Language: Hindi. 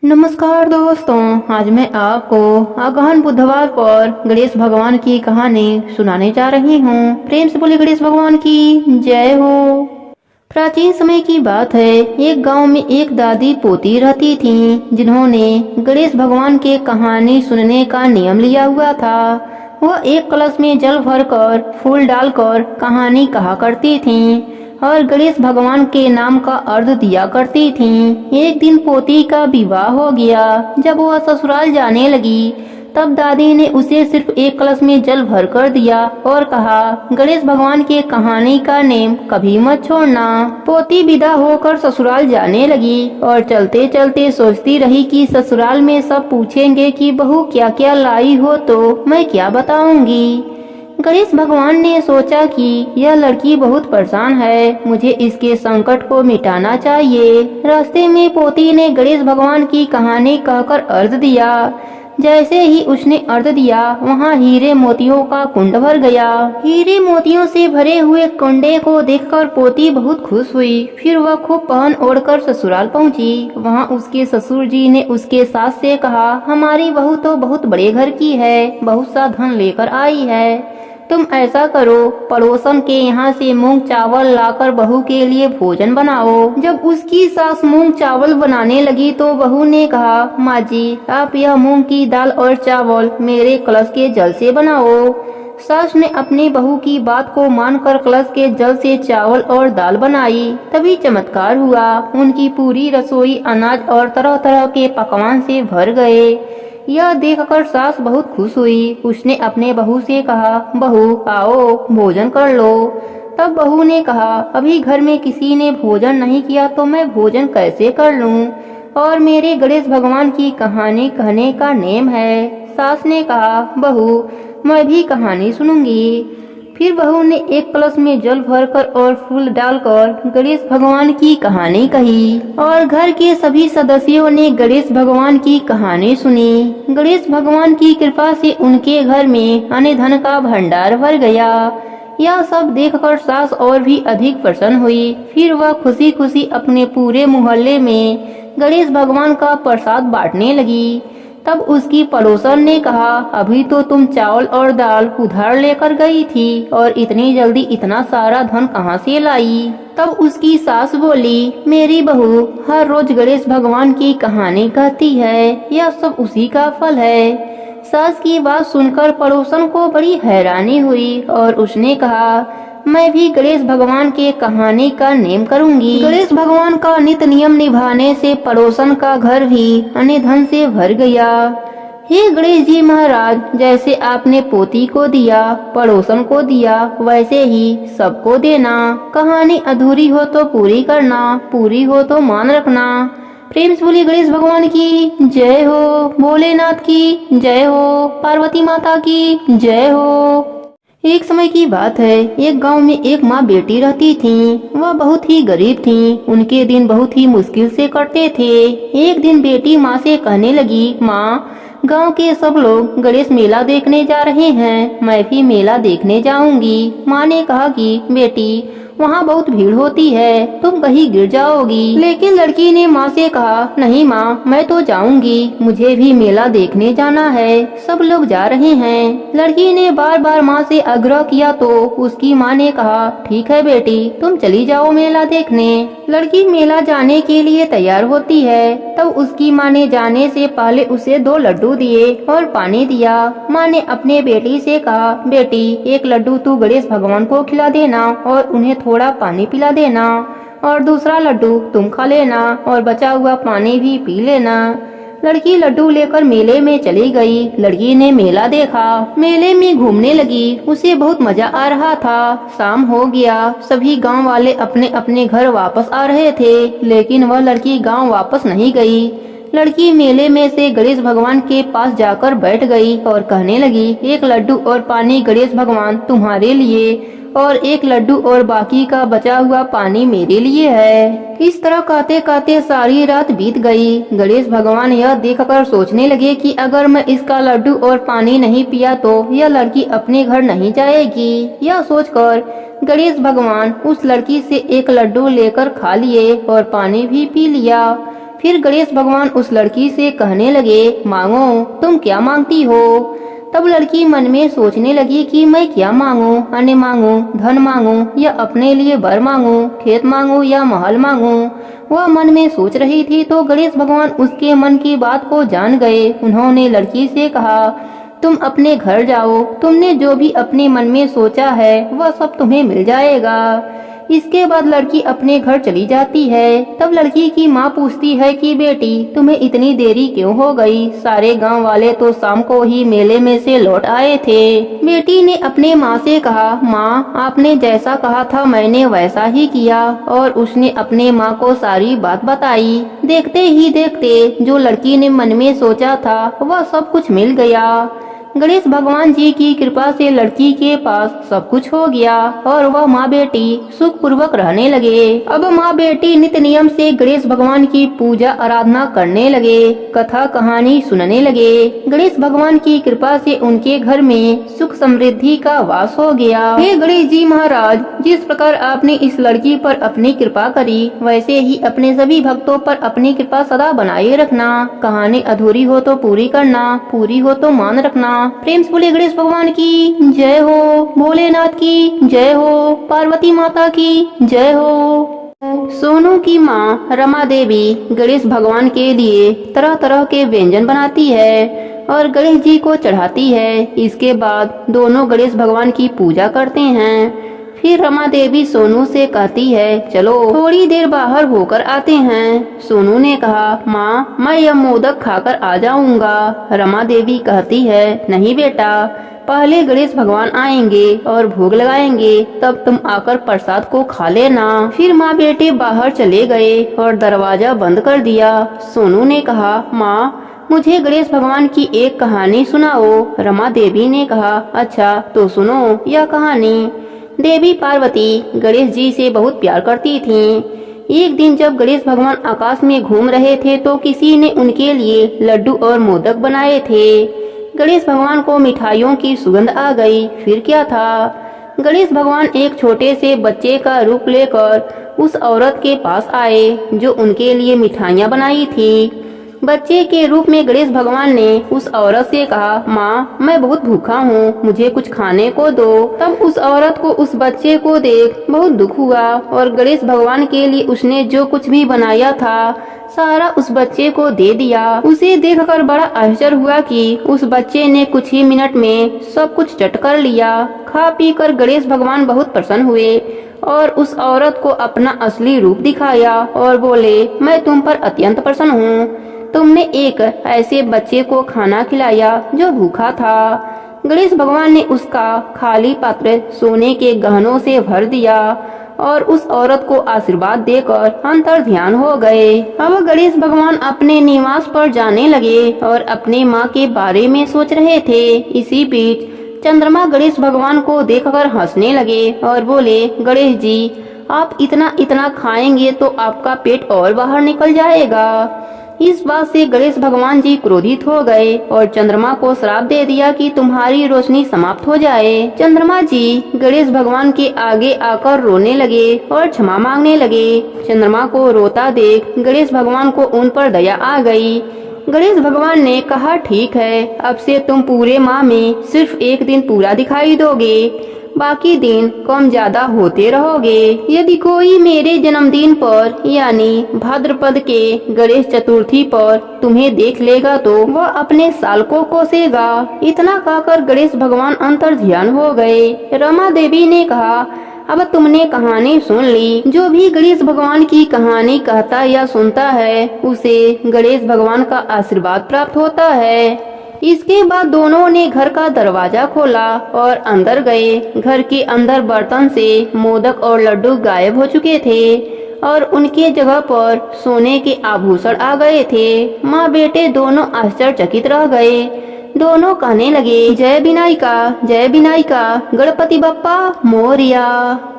नमस्कार दोस्तों, आज मैं आपको आगहन बुधवार पर गणेश भगवान की कहानी सुनाने जा रही हूँ। प्रेम से बोले गणेश भगवान की जय हो। प्राचीन समय की बात है, एक गांव में एक दादी पोती रहती थीं, जिन्होंने गणेश भगवान के कहानी सुनने का नियम लिया हुआ था। वह एक कलश में जल भरकर फूल डालकर कहानी कहा करती थीं और गणेश भगवान के नाम का अर्घ दिया करती थीं। एक दिन पोती का विवाह हो गया। जब वह ससुराल जाने लगी, तब दादी ने उसे सिर्फ एक कलश में जल भर कर दिया और कहा, गणेश भगवान के कहानी का नेम कभी मत छोड़ना। पोती विदा होकर ससुराल जाने लगी और चलते चलते सोचती रही कि ससुराल में सब पूछेंगे कि बहू क्या क्या लाई हो, तो मैं क्या बताऊंगी। गणेश भगवान ने सोचा कि यह लड़की बहुत परेशान है, मुझे इसके संकट को मिटाना चाहिए। रास्ते में पोती ने गणेश भगवान की कहानी कहकर अर्घ दिया। जैसे ही उसने अर्घ दिया, वहाँ हीरे मोतियों का कुंड भर गया। हीरे मोतियों से भरे हुए कुंडे को देखकर पोती बहुत खुश हुई। फिर वह खूब पहन ओढ़कर ससुराल पहुँची। वहाँ उसके ससुर जी ने उसके सास से कहा, हमारी बहू तो बहुत बड़े घर की है, बहुत सा धन लेकर आई है। तुम ऐसा करो, पड़ोसन के यहाँ से मूंग चावल लाकर बहू के लिए भोजन बनाओ। जब उसकी सास मूंग चावल बनाने लगी तो बहू ने कहा, माँ जी, आप यह मूंग की दाल और चावल मेरे कलश के जल से बनाओ। सास ने अपनी बहू की बात को मानकर कलश के जल से चावल और दाल बनाई। तभी चमत्कार हुआ, उनकी पूरी रसोई अनाज और तरह तरह के पकवान से भर गए। यह देखकर सास बहुत खुश हुई। उसने अपने बहू से कहा, बहू आओ भोजन कर लो। तब बहू ने कहा, अभी घर में किसी ने भोजन नहीं किया तो मैं भोजन कैसे कर लूं, और मेरे गणेश भगवान की कहानी कहने का नेम है। सास ने कहा, बहू मैं भी कहानी सुनूंगी। फिर बहू ने एक कलश में जल भरकर और फूल डालकर गणेश भगवान की कहानी कही और घर के सभी सदस्यों ने गणेश भगवान की कहानी सुनी। गणेश भगवान की कृपा से उनके घर में अन्न धन का भंडार भर गया। यह सब देखकर सास और भी अधिक प्रसन्न हुई। फिर वह खुशी खुशी अपने पूरे मोहल्ले में गणेश भगवान का प्रसाद बांटने लगी। तब उसकी पड़ोसन ने कहा, अभी तो तुम चावल और दाल उधार लेकर गई थी और इतनी जल्दी इतना सारा धन कहाँ से लाई। तब उसकी सास बोली, मेरी बहू हर रोज गणेश भगवान की कहानी कहती है, यह सब उसी का फल है। सास की बात सुनकर पड़ोसन को बड़ी हैरानी हुई और उसने कहा, मैं भी गणेश भगवान के कहानी का नेम करूंगी। गणेश भगवान का नित नियम निभाने से पड़ोसन का घर भी अन्न धन से भर गया। हे गणेश जी महाराज, जैसे आपने पोती को दिया, पड़ोसन को दिया, वैसे ही सबको देना। कहानी अधूरी हो तो पूरी करना, पूरी हो तो मान रखना। प्रेम से बोलिए गणेश भगवान की जय हो, भोलेनाथ की जय हो, पार्वती माता की जय हो। एक समय की बात है, एक गांव में एक माँ बेटी रहती थी। वह बहुत ही गरीब थी। उनके दिन बहुत ही मुश्किल से कटते थे। एक दिन बेटी माँ से कहने लगी, माँ, गांव के सब लोग गणेश मेला देखने जा रहे हैं, मैं भी मेला देखने जाऊंगी। माँ ने कहा कि बेटी, वहाँ बहुत भीड़ होती है, तुम कहीं गिर जाओगी। लेकिन लड़की ने माँ से कहा, नहीं माँ, मैं तो जाऊंगी, मुझे भी मेला देखने जाना है, सब लोग जा रहे हैं। लड़की ने बार बार माँ से आग्रह किया तो उसकी माँ ने कहा, ठीक है बेटी, तुम चली जाओ मेला देखने। लड़की मेला जाने के लिए तैयार होती है। तब उसकी माँ ने जाने से पहले उसे 2 लड्डू दिए और पानी दिया। माँ ने अपने बेटी से कहा, बेटी, एक लड्डू तू गणेश भगवान को खिला देना और उन्हें थोड़ा पानी पिला देना, और दूसरा लड्डू तुम खा लेना और बचा हुआ पानी भी पी लेना। लड़की लड्डू लेकर मेले में चली गई। लड़की ने मेला देखा, मेले में घूमने लगी। उसे बहुत मजा आ रहा था। शाम हो गया, सभी गांव वाले अपने अपने घर वापस आ रहे थे, लेकिन वह लड़की गांव वापस नहीं गई। लड़की मेले में से गणेश भगवान के पास जाकर बैठ गई और कहने लगी, एक लड्डू और पानी गणेश भगवान तुम्हारे लिए, और एक लड्डू और बाकी का बचा हुआ पानी मेरे लिए है। इस तरह कहते कहते सारी रात बीत गई। गणेश भगवान यह देखकर सोचने लगे कि अगर मैं इसका लड्डू और पानी नहीं पिया तो यह लड़की अपने घर नहीं जाएगी। यह सोचकर गणेश भगवान उस लड़की से एक लड्डू लेकर खा लिए और पानी भी पी लिया। फिर गणेश भगवान उस लड़की से कहने लगे, मांगो, तुम क्या मांगती हो। तब लड़की मन में सोचने लगी कि मैं क्या मांगू, अन्न मांगू, धन मांगू या अपने लिए वर मांगू, खेत मांगू या महल मांगू। वह मन में सोच रही थी तो गणेश भगवान उसके मन की बात को जान गए। उन्होंने लड़की से कहा, तुम अपने घर जाओ, तुमने जो भी अपने मन में सोचा है वह सब तुम्हें मिल जाएगा। इसके बाद लड़की अपने घर चली जाती है। तब लड़की की माँ पूछती है कि बेटी, तुम्हें इतनी देरी क्यों हो गई? सारे गांव वाले तो शाम को ही मेले में से लौट आए थे। बेटी ने अपने माँ से कहा, माँ, आपने जैसा कहा था मैंने वैसा ही किया। और उसने अपने माँ को सारी बात बताई। देखते ही देखते जो लड़की ने मन में सोचा था वह सब कुछ मिल गया। गणेश भगवान जी की कृपा से लड़की के पास सब कुछ हो गया और वह माँ बेटी सुख पूर्वक रहने लगे। अब माँ बेटी नित्य नियम से गणेश भगवान की पूजा आराधना करने लगे, कथा कहानी सुनने लगे। गणेश भगवान की कृपा से उनके घर में सुख समृद्धि का वास हो गया। हे गणेश जी महाराज, जिस प्रकार आपने इस लड़की पर अपनी कृपा करी, वैसे ही अपने सभी भक्तों पर अपनी कृपा सदा बनाए रखना। कहानी अधूरी हो तो पूरी करना, पूरी हो तो मान रखना। प्रेम से बोले गणेश भगवान की जय हो, भोलेनाथ की जय हो, पार्वती माता की जय हो। सोनू की माँ रमा देवी गणेश भगवान के लिए तरह तरह के व्यंजन बनाती है और गणेश जी को चढ़ाती है। इसके बाद दोनों गणेश भगवान की पूजा करते हैं। फिर रमा देवी सोनू से कहती है, चलो थोड़ी देर बाहर होकर आते हैं। सोनू ने कहा, माँ, मैं यह मोदक खाकर आ जाऊंगा। रमा देवी कहती है, नहीं बेटा, पहले गणेश भगवान आएंगे और भोग लगाएंगे, तब तुम आकर प्रसाद को खा लेना। फिर माँ बेटे बाहर चले गए और दरवाजा बंद कर दिया। सोनू ने कहा, माँ, मुझे गणेश भगवान की एक कहानी सुनाओ। रमा देवी ने कहा, अच्छा तो सुनो यह कहानी। देवी पार्वती गणेश जी से बहुत प्यार करती थीं। एक दिन जब गणेश भगवान आकाश में घूम रहे थे तो किसी ने उनके लिए लड्डू और मोदक बनाए थे। गणेश भगवान को मिठाइयों की सुगंध आ गई। फिर क्या था, गणेश भगवान एक छोटे से बच्चे का रूप लेकर उस औरत के पास आए जो उनके लिए मिठाइयाँ बनाई थी। बच्चे के रूप में गणेश भगवान ने उस औरत से कहा, माँ, मैं बहुत भूखा हूँ, मुझे कुछ खाने को दो। तब उस औरत को उस बच्चे को देख बहुत दुख हुआ और गणेश भगवान के लिए उसने जो कुछ भी बनाया था सारा उस बच्चे को दे दिया। उसे देखकर बड़ा आश्चर्य हुआ कि उस बच्चे ने कुछ ही मिनट में सब कुछ चट कर लिया। खा पी कर गणेश भगवान बहुत प्रसन्न हुए और उस औरत को अपना असली रूप दिखाया और बोले, मैं तुम पर अत्यंत प्रसन्न हूँ। तुमने एक ऐसे बच्चे को खाना खिलाया जो भूखा था। गणेश भगवान ने उसका खाली पात्र सोने के गहनों से भर दिया और उस औरत को आशीर्वाद देकर अंतर ध्यान हो गए। अब गणेश भगवान अपने निवास पर जाने लगे और अपने माँ के बारे में सोच रहे थे। इसी बीच चंद्रमा गणेश भगवान को देखकर हंसने लगे और बोले, गणेश जी, आप इतना इतना खाएंगे तो आपका पेट और बाहर निकल जाएगा। इस बात से गणेश भगवान जी क्रोधित हो गए और चंद्रमा को श्राप दे दिया कि तुम्हारी रोशनी समाप्त हो जाए। चंद्रमा जी गणेश भगवान के आगे आकर रोने लगे और क्षमा मांगने लगे। चंद्रमा को रोता देख गणेश भगवान को उन पर दया आ गई। गणेश भगवान ने कहा, ठीक है, अब से तुम पूरे माह में सिर्फ एक दिन पूरा दिखाई दोगे, बाकी दिन कम ज्यादा होते रहोगे। यदि कोई मेरे जन्मदिन पर यानी भाद्रपद के गणेश चतुर्थी पर तुम्हें देख लेगा तो वह अपने साल को कोसेगा। इतना कहकर गणेश भगवान अंतर ध्यान हो गए। रमा देवी ने कहा, अब तुमने कहानी सुन ली। जो भी गणेश भगवान की कहानी कहता या सुनता है उसे गणेश भगवान का आशीर्वाद प्राप्त होता है। इसके बाद दोनों ने घर का दरवाजा खोला और अंदर गए। घर के अंदर बर्तन से मोदक और लड्डू गायब हो चुके थे और उनके जगह पर सोने के आभूषण आ गए थे। माँ बेटे दोनों आश्चर्यचकित रह गए। दोनों कहने लगे, जय विनायका, जय विनायका, गणपति बप्पा मोरया।